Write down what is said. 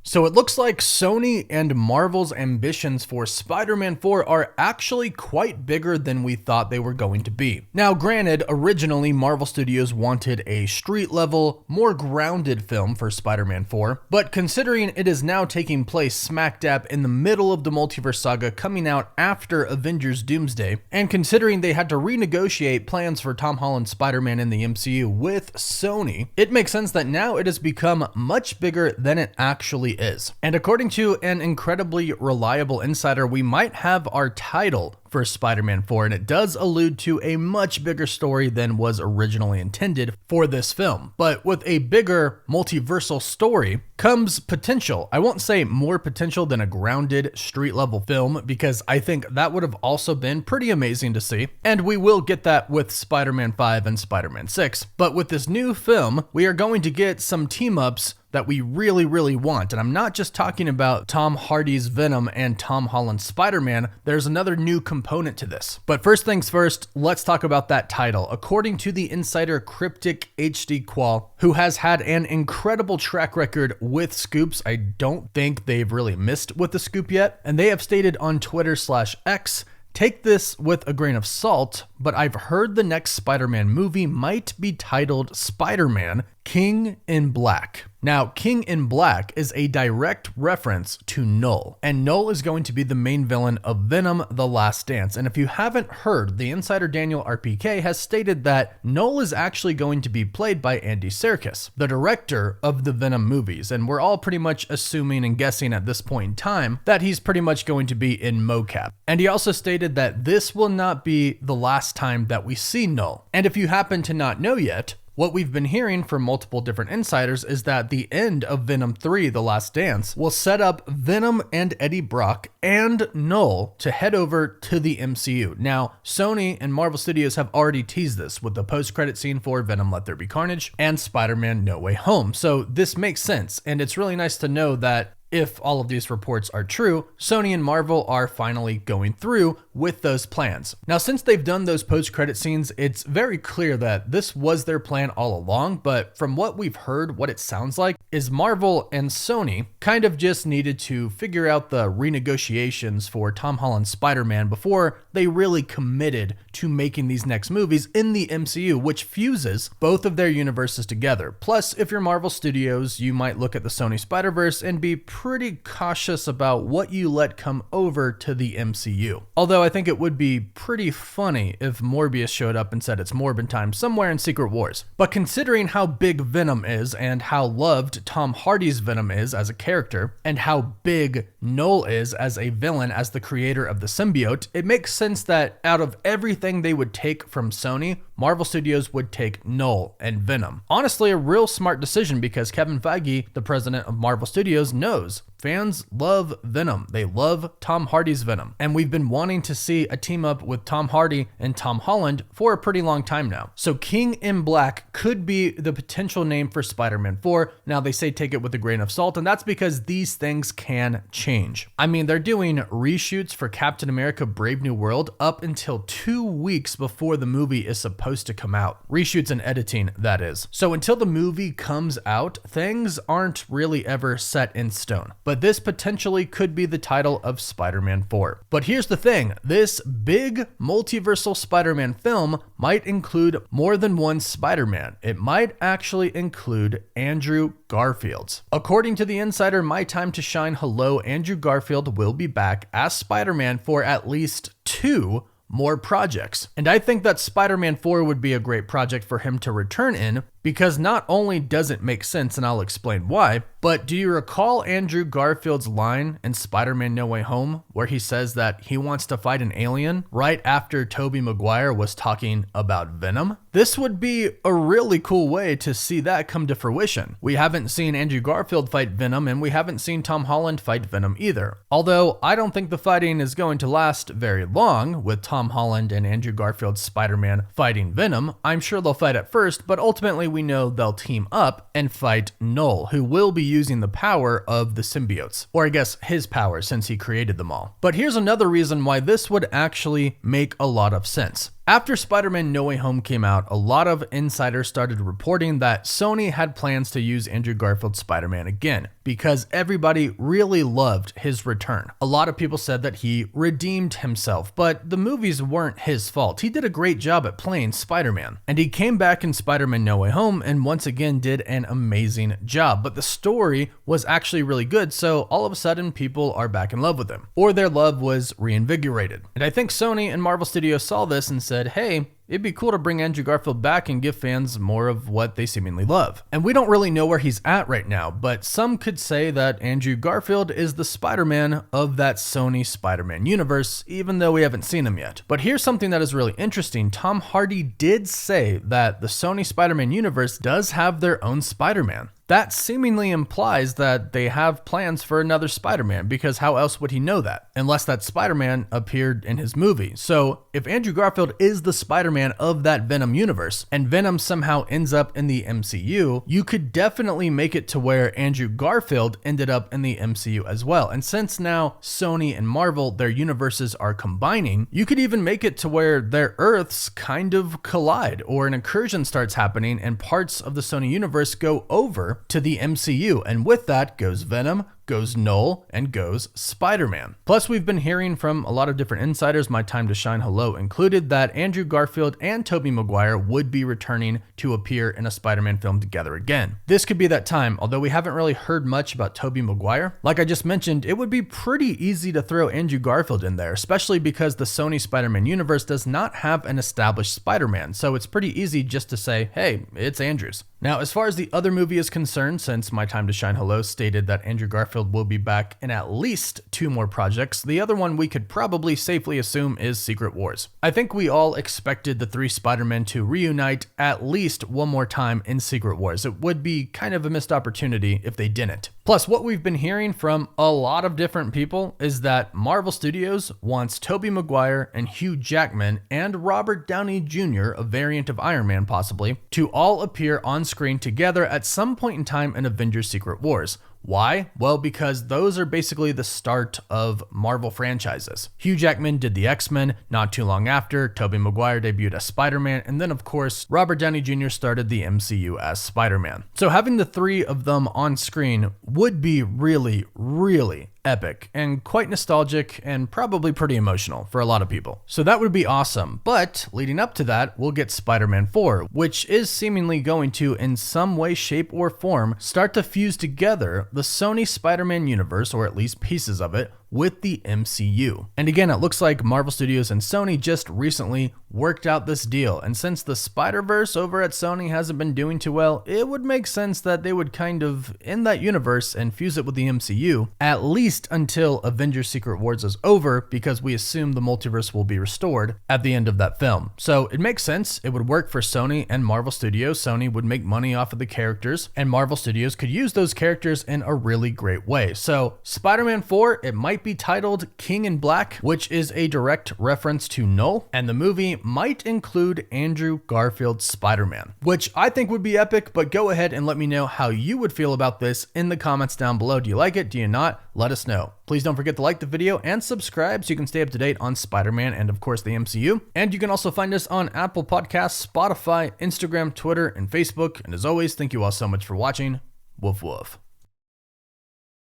So it looks like Sony and Marvel's ambitions for Spider-Man 4 are actually quite bigger than we thought they were going to be. Now granted, originally Marvel Studios wanted a street-level, more grounded film for Spider-Man 4, but considering it is now taking place smack dab in the middle of the Multiverse Saga coming out after Avengers Doomsday, and considering they had to renegotiate plans for Tom Holland Spider-Man in the MCU with Sony, it makes sense that now it has become much bigger than it actually is. And according to an incredibly reliable insider, we might have our title for Spider-Man 4, and it does allude to a much bigger story than was originally intended for this film. But with a bigger multiversal story comes potential. I won't say more potential than a grounded street-level film, because I think that would have also been pretty amazing to see, and we will get that with Spider-Man 5 and Spider-Man 6. But with this new film, we are going to get some team-ups that we really want. And I'm not just talking about Tom Hardy's Venom and Tom Holland Spider-Man. There's another new component to this. But first things first, let's talk about that title. According to the insider Cryptic HD Qual, who has had an incredible track record with scoops, I don't think they've really missed with the scoop yet. And they have stated on Twitter/X, take this with a grain of salt, but I've heard the next Spider-Man movie might be titled Spider-Man King in Black. Now, King in Black is a direct reference to Knull, and Knull is going to be the main villain of Venom: The Last Dance. And if you haven't heard, the insider Daniel RPK has stated that Knull is actually going to be played by Andy Serkis, the director of the Venom movies, and we're all pretty much assuming and guessing at this point in time that he's pretty much going to be in mocap. And he also stated that this will not be the last time that we see Knull. And if you happen to not know yet, what we've been hearing from multiple different insiders is that the end of Venom 3: The Last Dance will set up Venom and Eddie Brock and Knull to head over to the MCU. Now, Sony and Marvel Studios have already teased this with the post-credit scene for Venom: Let There Be Carnage and Spider-Man: No Way Home. So this makes sense, and it's really nice to know that if all of these reports are true, Sony and Marvel are finally going through with those plans. Now, since they've done those post-credit scenes, it's very clear that this was their plan all along, but from what we've heard, what it sounds like is Marvel and Sony kind of just needed to figure out the renegotiations for Tom Holland Spider-Man before they really committed to making these next movies in the MCU, which fuses both of their universes together. Plus, if you're Marvel Studios, you might look at the Sony Spider-Verse and be pretty cautious about what you let come over to the MCU. Although I think it would be pretty funny if Morbius showed up and said it's Morbin time somewhere in Secret Wars. But considering how big Venom is and how loved Tom Hardy's Venom is as a character, and how big Knull is as a villain as the creator of the symbiote, it makes sense that out of everything they would take from Sony, Marvel Studios would take Knull and Venom. Honestly, a real smart decision, because Kevin Feige, the president of Marvel Studios, knows fans love Venom. They love Tom Hardy's Venom. And we've been wanting to see a team up with Tom Hardy and Tom Holland for a pretty long time now. So King in Black could be the potential name for Spider-Man 4. Now they say take it with a grain of salt, and that's because these things can change. I mean, they're doing reshoots for Captain America: Brave New World up until 2 weeks before the movie is supposed to come out. Reshoots and editing, that is. So until the movie comes out, things aren't really ever set in stone. But this potentially could be the title of Spider-Man 4. But here's the thing, this big multiversal Spider-Man film might include more than one Spider-Man. It might actually include Andrew Garfield's. According to the insider My Time to Shine Hello, Andrew Garfield will be back as Spider-Man for at least 2 more projects. And I think that Spider-Man 4 would be a great project for him to return in, because not only does it make sense, and I'll explain why, but do you recall Andrew Garfield's line in Spider-Man: No Way Home, where he says that he wants to fight an alien right after Tobey Maguire was talking about Venom? This would be a really cool way to see that come to fruition. We haven't seen Andrew Garfield fight Venom, and we haven't seen Tom Holland fight Venom either. Although I don't think the fighting is going to last very long with Tom Holland and Andrew Garfield's Spider-Man fighting Venom. I'm sure they'll fight at first, but ultimately we know they'll team up and fight Knull, who will be using the power of the symbiotes, or I guess his power, since he created them all. But here's another reason why this would actually make a lot of sense. After Spider-Man No Way Home came out, a lot of insiders started reporting that Sony had plans to use Andrew Garfield's Spider-Man again, because everybody really loved his return. A lot of people said that he redeemed himself, but the movies weren't his fault. He did a great job at playing Spider-Man, and he came back in Spider-Man No Way Home and once again did an amazing job. But the story was actually really good, so all of a sudden people are back in love with him, or their love was reinvigorated. And I think Sony and Marvel Studios saw this and said, hey, it'd be cool to bring Andrew Garfield back and give fans more of what they seemingly love. And we don't really know where he's at right now, but some could say that Andrew Garfield is the Spider-Man of that Sony Spider-Man universe, even though we haven't seen him yet. But here's something that is really interesting. Tom Hardy did say that the Sony Spider-Man universe does have their own Spider-Man. That seemingly implies that they have plans for another Spider-Man, because how else would he know that? Unless that Spider-Man appeared in his movie. So if Andrew Garfield is the Spider-Man of that Venom universe, and Venom somehow ends up in the MCU, you could definitely make it to where Andrew Garfield ended up in the MCU as well. And since now Sony and Marvel, their universes are combining, you could even make it to where their Earths kind of collide, or an incursion starts happening and parts of the Sony universe go over to the MCU, and with that goes Venom, goes Knull, and goes Spider-Man. Plus, we've been hearing from a lot of different insiders, My Time to Shine Hello included, that Andrew Garfield and Tobey Maguire would be returning to appear in a Spider-Man film together again. This could be that time, although we haven't really heard much about Tobey Maguire. Like I just mentioned, it would be pretty easy to throw Andrew Garfield in there, especially because the Sony Spider-Man universe does not have an established Spider-Man, so it's pretty easy just to say, hey, it's Andrew's. Now, as far as the other movie is concerned, since My Time to Shine Hello stated that Andrew Garfield will be back in at least 2 more projects, the other one we could probably safely assume is Secret Wars. I think we all expected the 3 Spider-Men to reunite at least one more time in Secret Wars. It would be kind of a missed opportunity if they didn't. Plus, what we've been hearing from a lot of different people is that Marvel Studios wants Tobey Maguire and Hugh Jackman and Robert Downey Jr., a variant of Iron Man possibly, to all appear on screen together at some point in time in Avengers Secret Wars. Why? Well, because those are basically the start of Marvel franchises. Hugh Jackman did the X-Men, not too long after, Tobey Maguire debuted as Spider-Man, and then of course, Robert Downey Jr. started the MCU as Spider-Man. So having the 3 of them on screen would be really, really epic and quite nostalgic and probably pretty emotional for a lot of people. So that would be awesome. But leading up to that, we'll get Spider-Man 4, which is seemingly going to, in some way, shape, or form, start to fuse together the Sony Spider-Man universe, or at least pieces of it, with the MCU. And again, it looks like Marvel Studios and Sony just recently worked out this deal. And since the Spider-Verse over at Sony hasn't been doing too well, it would make sense that they would kind of end that universe and fuse it with the MCU, at least until Avengers Secret Wars is over, because we assume the multiverse will be restored at the end of that film. So it makes sense. It would work for Sony and Marvel Studios. Sony would make money off of the characters, and Marvel Studios could use those characters in a really great way. So Spider-Man 4, it might be titled King in Black, which is a direct reference to Knull, and the movie might include Andrew Garfield's Spider-Man, which I think would be epic. But go ahead and let me know how you would feel about this in the comments down below. Do you like it? Do you not? Let us know. Please don't forget to like the video and subscribe so you can stay up to date on Spider-Man and of course the MCU. And you can also find us on Apple Podcasts, Spotify, Instagram, Twitter, and Facebook. And as always, thank you all so much for watching. Woof woof.